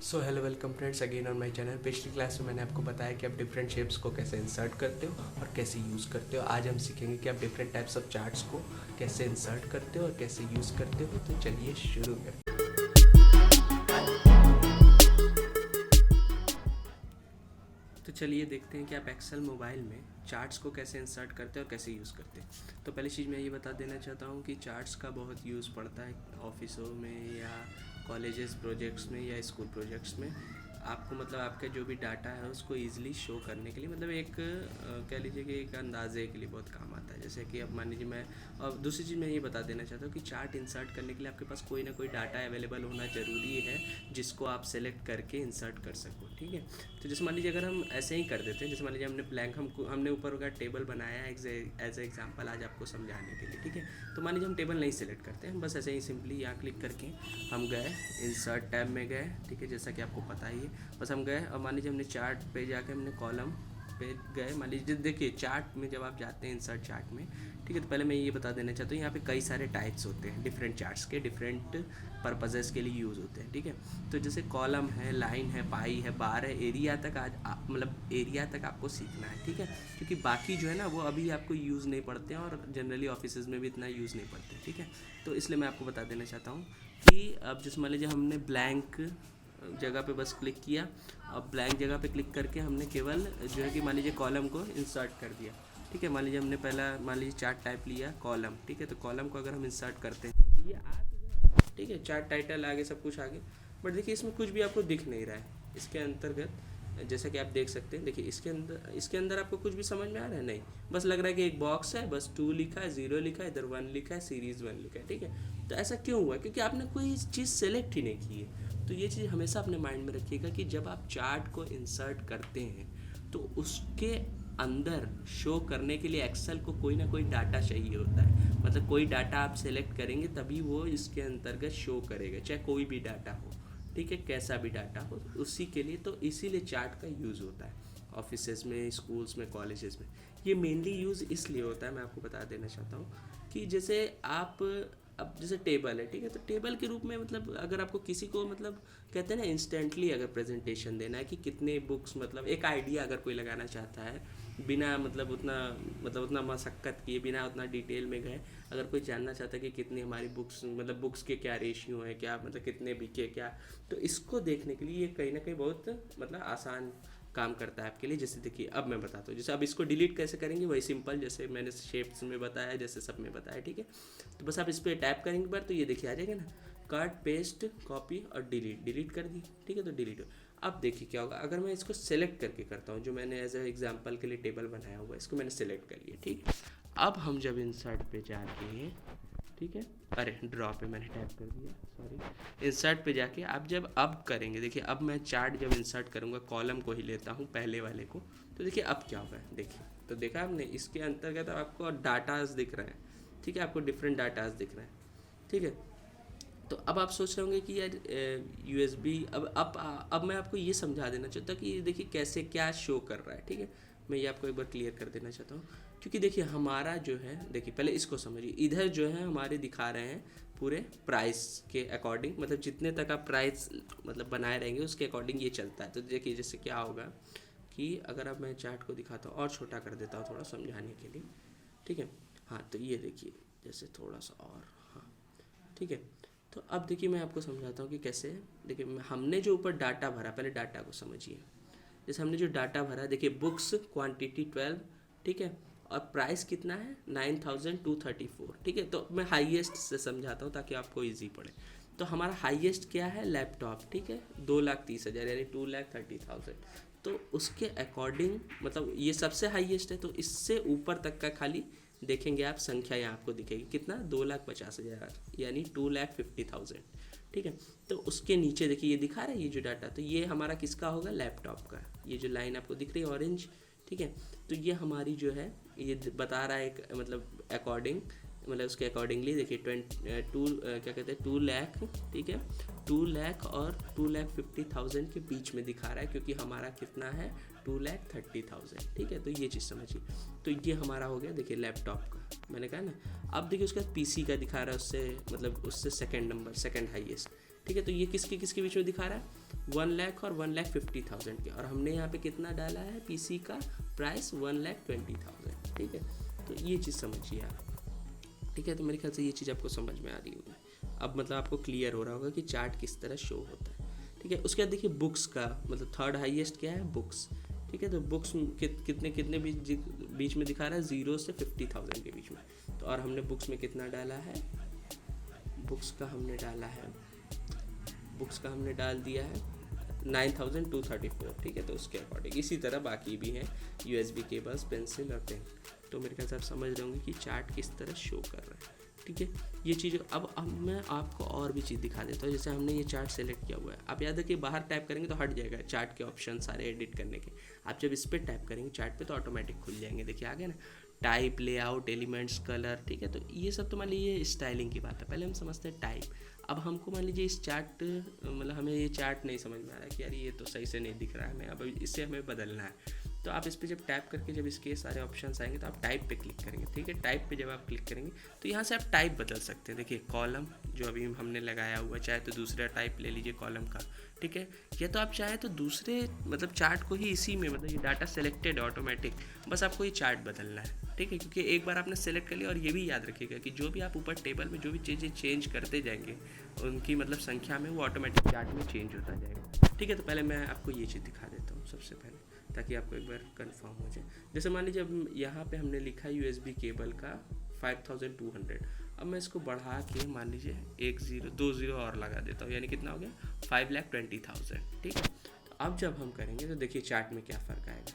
So hello welcome friends again on my channel. पिछली class में मैंने आपको बताया कि आप डिफरेंट शेप्स को कैसे इंसर्ट करते हो और कैसे यूज़ करते हो। आज हम सीखेंगे कि आप डिफरेंट टाइप्स ऑफ चार्ट्स को कैसे इंसर्ट करते हो और कैसे यूज़ करते हो। तो चलिए शुरू करें। तो चलिए देखते हैं कि आप एक्सेल मोबाइल में चार्ट्स को कैसे इंसर्ट करते हैं और कैसे यूज़ करते हैं। तो पहली चीज़ मैं ये बता देना चाहता हूँ कि चार्ट्स का बहुत यूज़ पड़ता है ऑफिसों में या कॉलेजेस प्रोजेक्ट्स में या स्कूल प्रोजेक्ट्स में। आपको मतलब आपका जो भी डाटा है उसको ईजिली शो करने के लिए, मतलब एक कह लीजिए कि एक अंदाजे के लिए बहुत काम आता है। जैसे कि अब मान लीजिए मैं, और दूसरी चीज़ मैं ये बता देना चाहता हूँ कि चार्ट इंसर्ट करने के लिए आपके पास कोई ना कोई डाटा अवेलेबल होना ज़रूरी है जिसको आप सेलेक्ट करके इंसर्ट कर सको। ठीक है, तो जैसे मान लीजिए अगर हम ऐसे ही कर देते हैं, जैसे मान लीजिए हमने ब्लैंक हमने ऊपर का टेबल बनाया है एज ए एग्जाम्पल आज आपको समझाने के लिए। ठीक है, तो मान लीजिए हम टेबल नहीं सेलेक्ट करते हैं, हम बस ऐसे ही सिंपली यहाँ क्लिक करके हम गए इंसर्ट टैब में गए। ठीक है, जैसा कि आपको पता ही है, बस हम गए और मान लीजिए हमने चार्ट पे जाके हमने कॉलम पे गए। मान लीजिए देखिए चार्ट में जब आप जाते हैं इंसर्ट चार्ट में, ठीक है, तो पहले मैं ये बता देना चाहता हूँ यहाँ पे कई सारे टाइप्स होते हैं डिफरेंट चार्ट्स के, डिफरेंट पर्पजेस के लिए यूज़ होते हैं। ठीक है, तो जैसे कॉलम है, लाइन है, पाई है, बार है, एरिया तक आज मतलब एरिया तक आपको सीखना है। ठीक है, क्योंकि बाकी जो है ना वो अभी आपको यूज़ नहीं पड़ते हैं और जनरली ऑफिस में भी इतना यूज़ नहीं पड़ते हैं। ठीक है, तो इसलिए मैं आपको बता देना चाहता हूँ कि अब जैसे मान लीजिए हमने ब्लैंक जगह पे बस क्लिक किया। अब ब्लैंक जगह पे क्लिक करके हमने केवल जो है कि मान लीजिए कॉलम को इंसर्ट कर दिया। ठीक है, मान लीजिए हमने पहला मान लीजिए चार्ट टाइप लिया कॉलम। ठीक है, तो कॉलम को अगर हम इंसर्ट करते हैं तो ये आ तो गया। ठीक है, चार्ट टाइटल आगे सब कुछ आगे, बट देखिए इसमें कुछ भी आपको दिख नहीं रहा है इसके अंतर्गत। जैसा कि आप देख सकते हैं, देखिए इसके अंदर आपको कुछ भी समझ में आ रहा है नहीं, बस लग रहा है कि एक बॉक्स है, बस 2 लिखा है, 0 लिखा है, इधर 1 लिखा है, सीरीज़ 1 लिखा है। ठीक है, तो ऐसा क्यों हुआ? क्योंकि आपने कोई चीज़ सेलेक्ट ही नहीं की है। तो ये चीज़ हमेशा अपने माइंड में रखिएगा कि जब आप चार्ट को इंसर्ट करते हैं तो उसके अंदर शो करने के लिए एक्सेल को कोई ना कोई डाटा चाहिए होता है। मतलब कोई डाटा आप सेलेक्ट करेंगे तभी वो इसके अंतर्गत शो करेगा, चाहे कोई भी डाटा हो। ठीक है, कैसा भी डाटा हो उसी के लिए, तो इसीलिए चार्ट का यूज़ होता है ऑफिसेज में, स्कूल्स में, कॉलेजेस में। ये मेनली यूज़ इसलिए होता है, मैं आपको बता देना चाहता हूँ कि जैसे आप अब जैसे टेबल है, ठीक है, तो टेबल के रूप में मतलब अगर आपको किसी को मतलब कहते हैं ना इंस्टेंटली अगर प्रेजेंटेशन देना है कि कितने बुक्स, मतलब एक आइडिया अगर कोई लगाना चाहता है बिना उतना मशक्क़त किए, बिना उतना डिटेल में गए, अगर कोई जानना चाहता है कि कितनी हमारी बुक्स, मतलब बुक्स के क्या रेशियो है, क्या मतलब कितने बिके क्या, तो इसको देखने के लिए ये कहीं ना कहीं बहुत मतलब आसान काम करता है आपके लिए। जैसे देखिए अब मैं बताता हूँ, जैसे अब इसको डिलीट कैसे करेंगे वही सिंपल, जैसे मैंने शेप्स में बताया, जैसे सब में बताया। ठीक है, तो बस आप इस पर टैप करेंगे बार तो ये देखिए आ जाएगा ना, कट पेस्ट कॉपी और डिलीट कर दी। ठीक है, तो डिलीट हो। अब देखिए क्या होगा अगर मैं इसको सेलेक्ट करके करता हूँ, जो मैंने एज ए एग्जाम्पल के लिए टेबल बनाया हुआ है इसको मैंने सेलेक्ट कर लिया। ठीक है, अब हम जब इंसर्ट पे जाते हैं, ठीक है, अरे ड्रॉ पे मैंने टैप कर दिया, सॉरी, इंसर्ट पे जाके आप जब अब करेंगे, देखिए अब मैं चार्ट जब इंसर्ट करूँगा कॉलम को ही लेता हूँ पहले वाले को, तो देखिए अब क्या होगा, देखिए तो देखा आपने इसके अंतर्गत आपको डाटाज दिख रहे हैं। ठीक है, आपको डिफरेंट डाटाज दिख रहे हैं। ठीक है, तो अब आप सोच रहे होंगे कि यार यूएसबी, अब मैं आपको ये समझा देना चाहता हूँ कि देखिए कैसे क्या शो कर रहा है। ठीक है, मैं ये आपको एक बार क्लियर कर देना चाहता हूँ, क्योंकि देखिए हमारा जो है, देखिए पहले इसको समझिए, इधर जो है हमारे दिखा रहे हैं पूरे प्राइस के अकॉर्डिंग, मतलब जितने तक आप प्राइस मतलब बनाए रहेंगे उसके अकॉर्डिंग ये चलता है। तो देखिए जैसे क्या होगा कि अगर अब मैं चार्ट को दिखाता हूँ और छोटा कर देता हूँ थोड़ा समझाने के लिए। ठीक है, हाँ तो ये देखिए जैसे थोड़ा सा और, हाँ ठीक है, तो अब देखिए मैं आपको समझाता हूँ कि कैसे। देखिए हमने जो ऊपर डाटा भरा, पहले डाटा को समझिए। जैसे हमने जो डाटा भरा, देखिए बुक्स क्वांटिटी 12, ठीक है, और प्राइस कितना है 9234। ठीक है, तो मैं हाईएस्ट से समझाता हूँ ताकि आपको इजी पड़े। तो हमारा हाईएस्ट क्या है, लैपटॉप। ठीक है, 2,30,000 यानी 2,30,000। तो उसके अकॉर्डिंग मतलब ये सबसे हाईएस्ट है, तो इससे ऊपर तक का खाली देखेंगे आप संख्या यहाँ आपको दिखेगी कितना, 2,50,000 यानी 2,50,000। ठीक है, तो उसके नीचे देखिए ये दिखा रहा है ये जो डाटा, तो ये हमारा किसका होगा, लैपटॉप का। ये जो लाइन आपको दिख रही है ऑरेंज, ठीक है, तो ये हमारी जो है ये बता रहा है एक मतलब अकॉर्डिंग, मतलब उसके अकॉर्डिंगली देखिए क्या कहते हैं 2 लाख। ठीक है, 2 लाख और 2,50,000 के बीच में दिखा रहा है, क्योंकि हमारा कितना है 2,30,000। ठीक है, तो ये चीज़ समझिए। तो ये हमारा हो गया देखिए लैपटॉप का, मैंने कहा ना। अब देखिए उसके बाद पीसी का दिखा रहा है, उससे मतलब उससे सेकंड नंबर, सेकंड हाईएस्ट। ठीक है, तो ये किसके बीच में दिखा रहा है, 1 लाख और 1,50,000 के, और हमने यहाँ पे कितना डाला है, पीसी का प्राइस 1,20,000, ठीक है। तो ये चीज़ समझिए आप, ठीक है। तो मेरे ख्याल से ये चीज़ आपको समझ में आ रही होगी। अब मतलब आपको क्लियर हो रहा होगा कि चार्ट किस तरह शो होता है, ठीक है। उसके बाद देखिए बुक्स का मतलब थर्ड हाईएस्ट क्या है, बुक्स, ठीक है। तो बुक्स कितने बीच में दिखा रहा है, 0 से 50,000 के बीच में। तो और हमने बुक्स में कितना डाला है, बुक्स का हमने डाल दिया है 9,234, ठीक है। तो उसके अकॉर्डिंग इसी तरह बाकी भी हैं USB केबल्स, पेंसिल और पेन। तो मेरे ख्याल से आप समझ रहे होंगे कि चार्ट किस तरह शो कर रहा है, ठीक है। ये चीज़ अब मैं आपको और भी चीज़ दिखा देता हूँ। जैसे हमने ये चार्ट सेलेक्ट किया हुआ है, आप याद रखिए बाहर टाइप करेंगे तो हट जाएगा चार्ट के ऑप्शन सारे एडिट करने के। आप जब इस पर टाइप करेंगे चार्ट पे तो ऑटोमेटिक खुल जाएंगे। देखिए आगे ना, टाइप, लेआउट, एलिमेंट्स, कलर, ठीक है। तो ये सब तो मान लीजिए स्टाइलिंग की बात है। पहले हम समझते हैं टाइप। अब हमको मान लीजिए इस चार्ट मतलब हमें ये चार्ट नहीं समझ में आ रहा है कि यार ये तो सही से नहीं दिख रहा है हमें, अब इससे हमें बदलना है। तो आप इस पर जब टैप करके जब इसके सारे ऑप्शंस आएंगे तो आप टाइप पे क्लिक करेंगे, ठीक है। टाइप पे जब आप क्लिक करेंगे तो यहाँ से आप टाइप बदल सकते हैं। देखिए कॉलम जो अभी हमने लगाया हुआ, चाहे तो दूसरा टाइप ले लीजिए कॉलम का, ठीक है। या तो आप चाहे तो दूसरे मतलब चार्ट को ही इसी में, मतलब ये डाटा सेलेक्टेड ऑटोमेटिक, बस आपको ये चार्ट बदलना है, ठीक है। क्योंकि एक बार आपने सेलेक्ट कर लिया, और ये भी याद रखिएगा कि जो भी आप ऊपर टेबल में जो भी चीज़ें चेंज करते जाएंगे उनकी मतलब संख्या में वो ऑटोमेटिक चार्ट में चेंज होता जाएगा, ठीक है। तो पहले मैं आपको ये चीज़ दिखा देता हूँ सबसे पहले, ताकि आपको एक बार कंफर्म हो जाए। जैसे मान लीजिए अब यहाँ पे हमने लिखा USB केबल का 5,200। अब मैं इसको बढ़ा के मान लीजिए 2 0 और लगा देता हूँ, यानी कितना हो गया, 5,20,000, ठीक है। तो अब जब हम करेंगे तो देखिए चार्ट में क्या फ़र्क आएगा।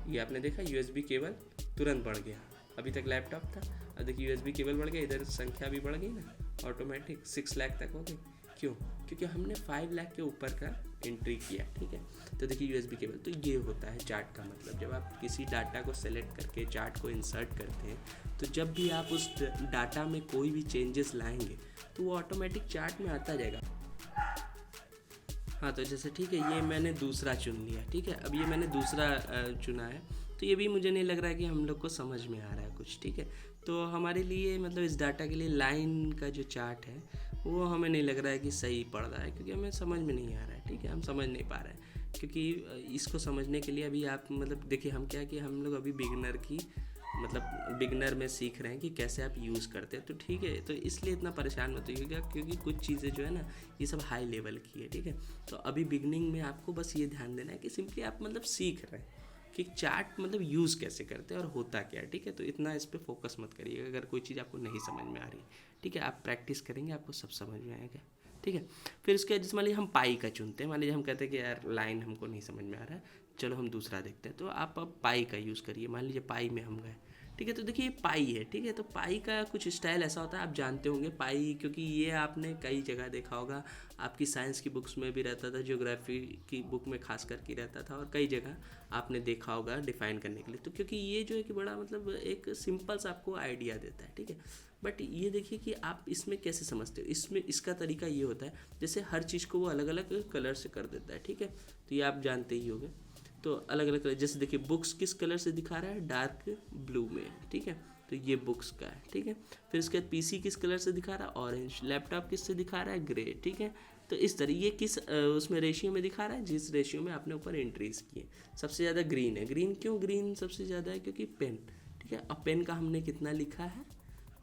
ये आपने देखा USB केबल तुरंत बढ़ गया, अभी तक लैपटॉप था, अब देखिए USB केबल बढ़ गया, इधर संख्या भी बढ़ गई ना ऑटोमेटिक, 6 लाख तक हो गई। क्यों? क्योंकि हमने 5 लाख के ऊपर का एंट्री किया, ठीक है। तो देखिए USB केबल, तो ये होता है चार्ट का मतलब। जब आप किसी डाटा को सेलेक्ट करके चार्ट को इंसर्ट करते हैं तो जब भी आप उस डाटा में कोई भी चेंजेस लाएंगे तो वो ऑटोमेटिक चार्ट में आता जाएगा। हाँ, तो जैसे ठीक है, ये मैंने दूसरा चुन लिया, ठीक है। अब ये मैंने दूसरा चुना है, तो ये भी मुझे नहीं लग रहा है कि हम लोग को समझ में आ रहा है कुछ, ठीक है। तो हमारे लिए मतलब इस डाटा के लिए लाइन का जो चार्ट है वो हमें नहीं लग रहा है कि सही पड़ रहा है, क्योंकि हमें समझ में नहीं आ रहा है, ठीक है। हम समझ नहीं पा रहे हैं, क्योंकि इसको समझने के लिए अभी आप मतलब देखिए हम क्या कि हम लोग अभी बिगनर में सीख रहे हैं कि कैसे आप यूज़ करते हैं, तो ठीक है। तो इसलिए इतना परेशान मत होइएगा, क्योंकि कुछ चीज़ें जो है ना ये सब हाई लेवल की है, ठीक है। तो अभी बिगनिंग में आपको बस ये ध्यान देना है कि सिंपली आप मतलब सीख रहे हैं कि चार्ट मतलब यूज़ कैसे करते हैं और होता क्या है, ठीक है। तो इतना इस पर फोकस मत करिएगा अगर कोई चीज़ आपको नहीं समझ में आ रही, ठीक है। आप प्रैक्टिस करेंगे आपको सब समझ में आएगा, ठीक है। फिर उसके जैसे मान लीजिए हम पाई का चुनते हैं, मान लीजिए हम कहते हैं कि यार लाइन हमको नहीं समझ में आ रहा है, चलो हम दूसरा देखते हैं। तो आप अब पाई का यूज़ करिए, मान लीजिए पाई में हम गए, ठीक है। तो देखिए ये पाई है, ठीक है। तो पाई का कुछ स्टाइल ऐसा होता है, आप जानते होंगे पाई, क्योंकि ये आपने कई जगह देखा होगा, आपकी साइंस की बुक्स में भी रहता था, ज्योग्राफी की बुक में खास करके रहता था, और कई जगह आपने देखा होगा डिफ़ाइन करने के लिए। तो क्योंकि ये जो है कि बड़ा मतलब एक सिंपल सा आपको आइडिया देता है, ठीक है। बट ये देखिए कि आप इसमें कैसे समझते हो, इसमें इसका तरीका ये होता है जैसे हर चीज़ को वो अलग अलग कलर से कर देता है, ठीक है। तो ये आप जानते ही होंगे। तो अलग अलग कलर, जैसे देखिए बुक्स किस कलर से दिखा रहा है, डार्क ब्लू में, ठीक है। तो ये बुक्स का है, ठीक है। फिर उसके बाद पीसी किस कलर से दिखा रहा है, ऑरेंज। लैपटॉप किस से दिखा रहा है, ग्रे, ठीक है। तो इस तरह ये किस उसमें रेशियो में दिखा रहा है, जिस रेशियो में आपने ऊपर एंट्रीज किए। सबसे ज़्यादा ग्रीन है, ग्रीन क्यों ग्रीन सबसे ज़्यादा है, क्योंकि पेन, ठीक है। अब पेन का हमने कितना लिखा है,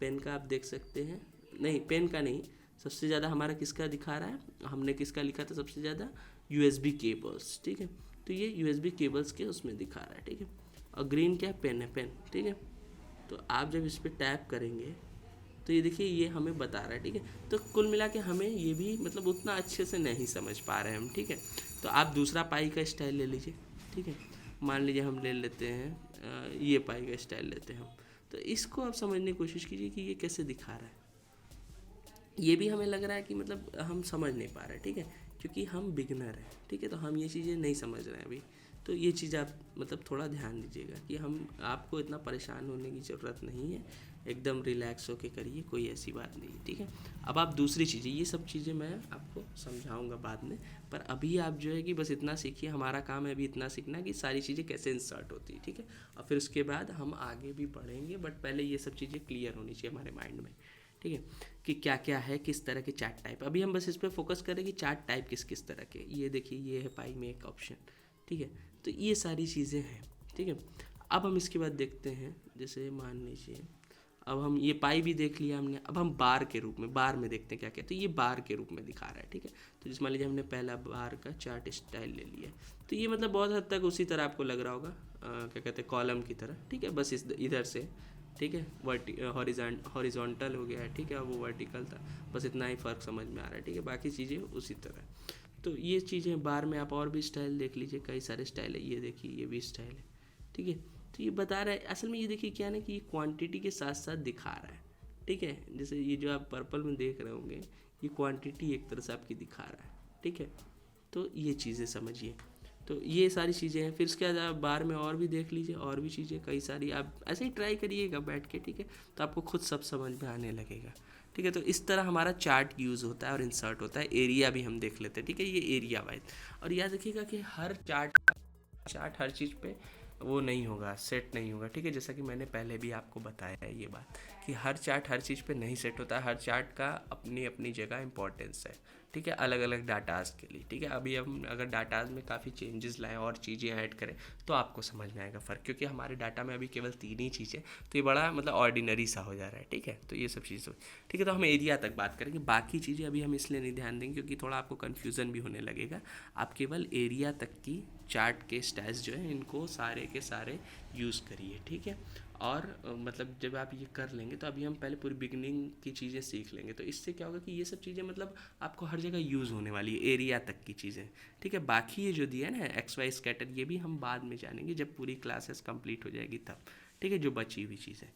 पेन का आप देख सकते हैं, नहीं पेन का नहीं, सबसे ज़्यादा हमारा किसका दिखा रहा है, हमने किसका लिखा था सबसे ज़्यादा, USB केबल्स, ठीक है। तो ये USB केबल्स के उसमें दिखा रहा है, ठीक है। और ग्रीन क्या है, पेन है, पेन, ठीक है। तो आप जब इस पर टैप करेंगे तो ये देखिए ये हमें बता रहा है, ठीक है। तो कुल मिला के हमें ये भी मतलब उतना अच्छे से नहीं समझ पा रहे हैं हम, ठीक है। तो आप दूसरा पाई का स्टाइल ले लीजिए, ठीक है। मान लीजिए हम ले लेते हैं ये पाई का स्टाइल लेते हैं हम। तो इसको आप समझने की कोशिश कीजिए कि ये कैसे दिखा रहा है। ये भी हमें लग रहा है कि मतलब हम समझ नहीं पा रहे, ठीक है, क्योंकि हम बिगनर हैं, ठीक है। तो हम ये चीज़ें नहीं समझ रहे हैं अभी। तो ये चीज़ आप मतलब थोड़ा ध्यान दीजिएगा कि हम आपको इतना परेशान होने की ज़रूरत नहीं है, एकदम रिलैक्स होके करिए, कोई ऐसी बात नहीं है, ठीक है। अब आप दूसरी चीज़ें, ये सब चीज़ें मैं आपको समझाऊंगा बाद में, पर अभी आप जो है कि बस इतना सीखिए। हमारा काम है अभी इतना सीखना कि सारी चीज़ें कैसे इंसर्ट होती है, ठीक है। और फिर उसके बाद हम आगे भी बढ़ेंगे, बट पहले ये सब चीज़ें क्लियर होनी चाहिए हमारे माइंड में, ठीक है। ठीक है, कि क्या क्या है, किस तरह के चार्ट टाइप। अभी हम बस इस पर फोकस करें कि चार्ट टाइप किस किस तरह के। ये देखिए, ये है पाई में एक ऑप्शन, ठीक है। तो ये सारी चीज़ें हैं, ठीक है। अब हम इसके बाद देखते हैं, जैसे मान लीजिए अब हम ये पाई भी देख लिया हमने, अब हम बार के रूप में, बार में देखते हैं क्या क्या। तो ये बार के रूप में दिखा रहा है, ठीक है। तो जिस मान लीजिए हमने पहला बार का चार्ट स्टाइल ले लिया, तो ये मतलब बहुत हद तक उसी तरह आपको लग रहा होगा, क्या कहते हैं, कॉलम की तरह, ठीक है। बस इधर से, ठीक है, हॉरिजॉन्टल हो गया है, ठीक है, वो वर्टिकल था, बस इतना ही फ़र्क समझ में आ रहा है, ठीक है। बाकी चीज़ें उसी तरह। तो ये चीज़ें बार में आप और भी स्टाइल देख लीजिए, कई सारे स्टाइल है, ये देखिए ये भी स्टाइल है, ठीक है। तो ये बता रहा है असल में, ये देखिए क्या ना कि ये क्वांटिटी के साथ साथ दिखा रहा है, ठीक है। जैसे ये जो आप पर्पल में देख रहे होंगे, ये क्वांटिटी एक तरह से आपकी दिखा रहा है, ठीक है। तो ये चीज़ें समझिए। तो ये सारी चीज़ें हैं। फिर उसके बाद आप बार में और भी देख लीजिए, और भी चीज़ें कई सारी, आप ऐसे ही ट्राई करिएगा बैठ के, ठीक है। तो आपको खुद सब समझ में आने लगेगा, ठीक है। तो इस तरह हमारा चार्ट यूज़ होता है और इंसर्ट होता है। एरिया भी हम देख लेते हैं, ठीक है, ये एरिया वाइज। और याद रखिएगा कि हर चार्ट हर चीज़ पे वो नहीं होगा, सेट नहीं होगा, ठीक है। जैसा कि मैंने पहले भी आपको बताया है ये बात, कि हर चार्ट हर चीज़ पे नहीं सेट होता है। हर चार्ट का अपनी अपनी जगह इंपॉर्टेंस है, ठीक है, अलग अलग डाटाज के लिए, ठीक है। अभी हम अगर डाटाज में काफ़ी चेंजेस लाएं और चीज़ें ऐड करें तो आपको समझ में आएगा फ़र्क, क्योंकि हमारे डाटा में अभी केवल 3 ही चीज़ें, तो ये बड़ा मतलब ऑर्डिनरी सा हो जा रहा है, ठीक है। तो ये सब चीज़ें, ठीक है। तो हम एरिया तक बात करेंगे, बाकी चीज़ें अभी हम इसलिए नहीं ध्यान देंगे क्योंकि थोड़ा आपको कन्फ्यूज़न भी होने लगेगा। आप केवल एरिया तक की चार्ट के स्टाइल्स जो है, इनको सारे के सारे यूज़ करिए, ठीक है। और मतलब जब आप ये कर लेंगे तो अभी हम पहले पूरी बिगनिंग की चीज़ें सीख लेंगे, तो इससे क्या होगा कि ये सब चीज़ें मतलब आपको हर जगह यूज़ होने वाली है, एरिया तक की चीज़ें, ठीक है। बाकी ये जो दिया है ना एक्स वाई स्कैटर, ये भी हम बाद में जानेंगे जब पूरी क्लासेस कंप्लीट हो जाएगी तब, ठीक है, जो बची हुई चीज़ें।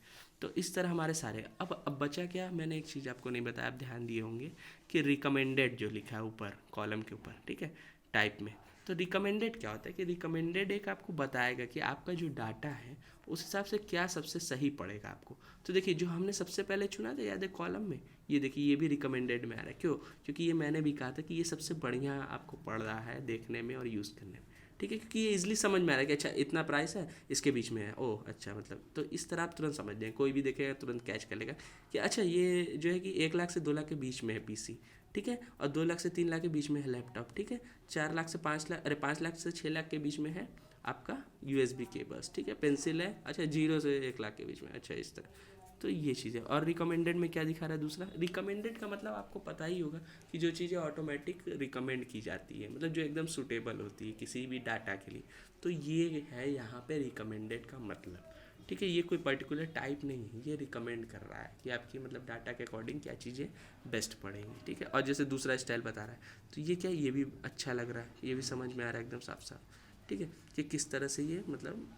तो इस तरह हमारे सारे, अब बचा क्या, मैंने एक चीज़ आपको नहीं बताया, आप ध्यान दिए होंगे कि रिकमेंडेड जो लिखा है ऊपर कॉलम के ऊपर, ठीक है, टाइप में। तो रिकमेंडेड क्या होता है कि रिकमेंडेड एक आपको बताएगा कि आपका जो डाटा है उस हिसाब से क्या सबसे सही पड़ेगा आपको। तो देखिए जो हमने सबसे पहले चुना था, याद है, कॉलम में, ये देखिए ये भी रिकमेंडेड में आ रहा है। क्यों? क्योंकि ये मैंने भी कहा था कि ये सबसे बढ़िया आपको पड़ रहा है देखने में और यूज़ करने में, ठीक है। क्योंकि ये इजीली समझ में आ रहा है कि अच्छा इतना प्राइस है, इसके बीच में है, ओह अच्छा, मतलब तो इस तरह आप तुरंत समझ जाएंगे, कोई भी देखेगा तुरंत कैच कर लेगा कि अच्छा ये जो है कि 1 लाख से 2 लाख के बीच में है पीसी, ठीक है, और 2 लाख से 3 लाख के बीच में है लैपटॉप, ठीक है, 4 लाख से 5 लाख, अरे 5 लाख से 6 लाख के बीच में है आपका यूएसबी केबल्स, ठीक है, पेंसिल है, अच्छा 0 से 1 लाख के बीच में, अच्छा इस तरह। तो ये चीज़ें। और रिकमेंडेड में क्या दिखा रहा है दूसरा, रिकमेंडेड का मतलब आपको पता ही होगा कि जो चीज़ें ऑटोमेटिक रिकमेंड की जाती है, मतलब जो एकदम सूटेबल होती है किसी भी डाटा के लिए, तो ये है यहाँ पे रिकमेंडेड का मतलब, ठीक है। ये कोई पर्टिकुलर टाइप नहीं है, ये रिकमेंड कर रहा है कि आपकी मतलब डाटा के अकॉर्डिंग क्या चीज़ें बेस्ट पड़ेंगी, ठीक है। और जैसे दूसरा स्टाइल बता रहा है, तो ये क्या, ये भी अच्छा लग रहा है, ये भी समझ में आ रहा है एकदम साफ साफ, ठीक है, कि किस तरह से ये मतलब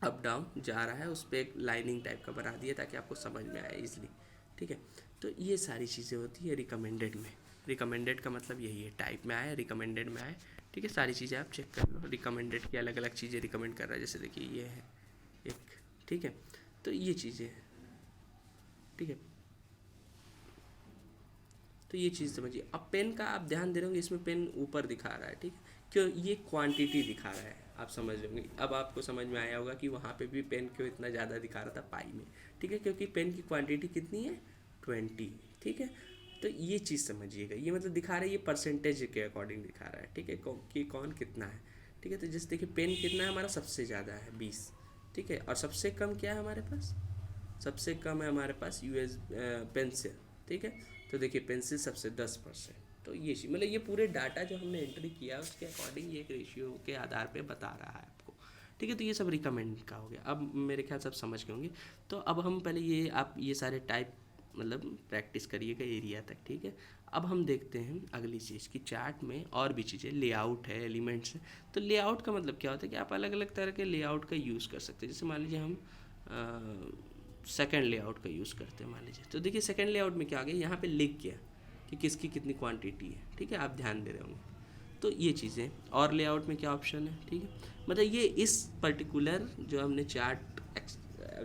अप डाउन जा रहा है, उस पर एक लाइनिंग टाइप का बना दिया ताकि आपको समझ में आए इजली, ठीक है। तो ये सारी चीज़ें होती है रिकमेंडेड में। रिकमेंडेड का मतलब यही है, टाइप में आए, रिकमेंडेड में आए, ठीक है। सारी चीज़ें आप चेक कर लो, रिकमेंडेड की अलग अलग चीज़ें रिकमेंड कर रहा है, जैसे देखिए ये है एक, ठीक है। तो ये चीज़ें हैं, ठीक है। तो ये चीज़ समझिए। अब पेन का आप ध्यान दे रहे होंगे, इसमें पेन ऊपर दिखा रहा है, ठीक है, क्यों, ये क्वांटिटी दिखा रहा है, आप समझ रहे होंगे। अब आपको समझ में आया होगा कि वहाँ पे भी पेन क्यों इतना ज़्यादा दिखा रहा था पाई में, ठीक है, क्योंकि पेन की क्वांटिटी कितनी है, 20, ठीक है। तो ये चीज़ समझिएगा, ये मतलब दिखा रहा है, ये परसेंटेज के अकॉर्डिंग दिखा रहा है, ठीक है, कि कौन कितना है, ठीक है। तो जैसे देखिए पेन कितना है हमारा, सबसे ज़्यादा है 20, ठीक है, और सबसे कम क्या है हमारे पास, सबसे कम है हमारे पास पेंसिल, ठीक है। तो देखिए पेंसिल सबसे 10%। तो ये मतलब ये पूरे डाटा जो हमने एंट्री किया उसके अकॉर्डिंग ये एक रेशियो के आधार पे बता रहा है आपको, ठीक है। तो ये सब रिकमेंड का हो गया। अब मेरे ख्याल सब समझ गए होंगे। तो अब हम पहले ये आप ये सारे टाइप मतलब प्रैक्टिस करिएगा एरिया तक, ठीक है। अब हम देखते हैं अगली चीज़ कि चार्ट में और भी चीज़ें, लेआउट है, एलिमेंट्स है। तो लेआउट का मतलब क्या होता है कि आप अलग अलग तरह के लेआउट का यूज़ कर सकते हैं। जैसे मान लीजिए हम सेकंड लेआउट का यूज़ करते हैं मान लीजिए, तो देखिए सेकंड लेआउट में क्या आ गया, यहाँ पे लिख गया कि किसकी कितनी क्वांटिटी है, ठीक है, आप ध्यान दे रहे होंगे। तो ये चीज़ें। और लेआउट में क्या ऑप्शन है, ठीक है, मतलब ये इस पर्टिकुलर जो हमने चार्ट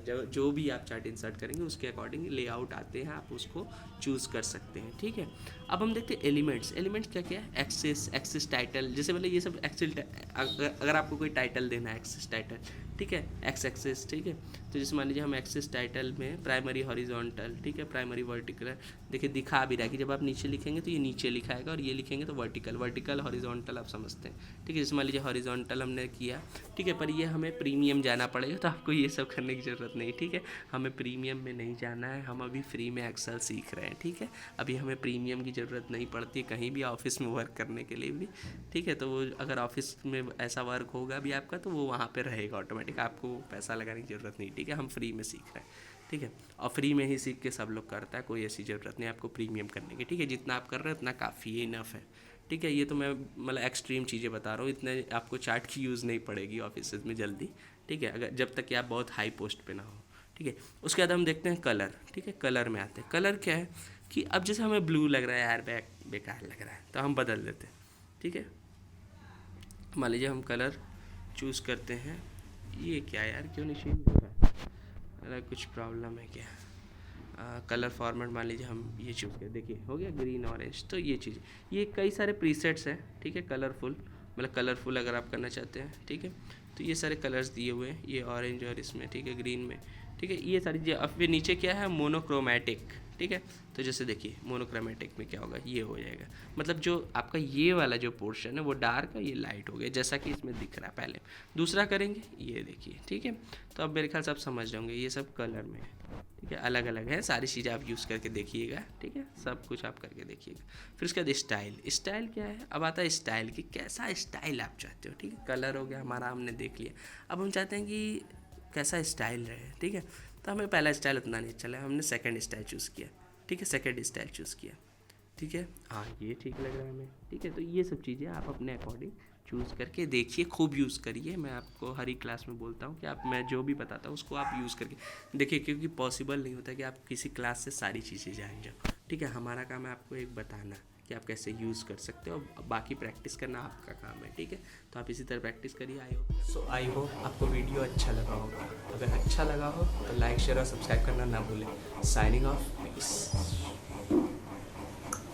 जो भी आप चार्ट इंसर्ट करेंगे उसके अकॉर्डिंग लेआउट आते हैं, आप उसको चूज़ कर सकते हैं, ठीक है। अब हम देखते हैं एलिमेंट्स। एलिमेंट्स क्या क्या है, एक्सिस टाइटल, जैसे मतलब ये सब एक्सिस, अगर आपको कोई टाइटल देना है एक्सिस टाइटल, ठीक है, एक्स एक्सिस, ठीक है। तो जैसे मान लीजिए हम एक्सिस टाइटल में प्राइमरी हॉरिजॉन्टल, ठीक है, प्राइमरी वर्टिकल, देखिए दिखा भी रहा है कि जब आप नीचे लिखेंगे तो ये नीचे लिखाएगा और ये लिखेंगे तो वर्टिकल, वर्टिकल हॉरिजॉन्टल आप समझते हैं, ठीक है। जैसे मान लीजिए हॉरिजॉन्टल हमने किया, ठीक है, पर ये हमें प्रीमियम जाना पड़ेगा, तो आपको ये सब करने की ज़रूरत नहीं, ठीक है। हमें प्रीमियम में नहीं जाना है, हम अभी फ्री में एक्सेल सीख रहे हैं, ठीक है। अभी हमें प्रीमियम की ज़रूरत नहीं पड़ती कहीं भी ऑफिस में वर्क करने के लिए भी, ठीक है। तो वो अगर ऑफिस में ऐसा वर्क होगा भी आपका तो वो वहाँ पे रहेगा ऑटोमेटिक, आपको पैसा लगाने की ज़रूरत नहीं, ठीक है। हम फ्री में सीख रहे हैं, ठीक है, और फ्री में ही सीख के सब लोग करता है, कोई ऐसी ज़रूरत नहीं आपको प्रीमियम करने की, ठीक है। जितना आप कर रहे हैं उतना काफ़ी है, इनफ है, ठीक है। ये तो मैं मतलब एक्सट्रीम चीज़ें बता रहा हूँ, इतने आपको चार्ट की यूज़ नहीं पड़ेगी ऑफिस में जल्दी, ठीक है, अगर जब तक कि आप बहुत हाई पोस्ट पे ना हो, ठीक है। उसके बाद हम देखते हैं कलर, ठीक है। कलर में आते हैं, कलर क्या है कि अब जैसे हमें ब्लू लग रहा है यार, बेकार लग रहा है, तो हम बदल देते हैं, ठीक है। मान लीजिए हम कलर चूज़ करते हैं, ये क्या यार क्यों नहीं चेंज हो रहा है, अरे कुछ प्रॉब्लम है क्या। कलर फॉर्मेट मान लीजिए हम ये चूज़ कर, देखिए हो गया ग्रीन ऑरेंज। तो ये चीज़, ये कई सारे प्रीसेट्स हैं, ठीक है। कलरफुल मतलब कलरफुल अगर आप करना चाहते हैं, ठीक है, तो ये सारे कलर्स दिए हुए हैं, ये ऑरेंज और इसमें, ठीक है, ग्रीन में, ठीक है, ये सारी चीज़ें। अब फिर नीचे क्या है, मोनोक्रोमैटिक, ठीक है। तो जैसे देखिए मोनोक्रोमैटिक में क्या होगा, ये हो जाएगा, मतलब जो आपका ये वाला जो पोर्शन है वो डार्क है, ये लाइट हो गया, जैसा कि इसमें दिख रहा है। पहले दूसरा करेंगे, ये देखिए, ठीक है। तो अब मेरे ख्याल से आप समझ जाओगे, ये सब कलर में है, ठीक है, अलग अलग है, सारी चीज़ें आप यूज़ करके देखिएगा, ठीक है, सब कुछ आप करके देखिएगा। फिर उसके बाद स्टाइल, स्टाइल क्या है, अब आता है स्टाइल कि कैसा स्टाइल आप चाहते हो, ठीक है। कलर हो गया हमारा, हमने देख लिया, अब हम चाहते हैं कि कैसा स्टाइल रहे, ठीक है। तो हमें पहला स्टाइल उतना नहीं चला, हमने सेकंड स्टाइल चूज़ किया, ठीक है, सेकंड स्टाइल चूज़ किया, ठीक है। हाँ ये ठीक लग रहा है हमें, ठीक है। तो ये सब चीज़ें आप अपने अकॉर्डिंग चूज़ करके देखिए, खूब यूज़ करिए। मैं आपको हर एक क्लास में बोलता हूँ कि आप, मैं जो भी बताता हूँ उसको आप यूज़ करके देखिए, क्योंकि पॉसिबल नहीं होता कि आप किसी क्लास से सारी चीज़ें जान जाओ, ठीक है। हमारा काम है आपको एक बताना कि आप कैसे यूज़ कर सकते हो, और बाकी प्रैक्टिस करना आपका काम है, ठीक है। तो आप इसी तरह प्रैक्टिस करिए। आई होप आपको वीडियो अच्छा लगा होगा। अगर अच्छा लगा हो तो लाइक शेयर और सब्सक्राइब करना ना भूलें। Signing off, piece.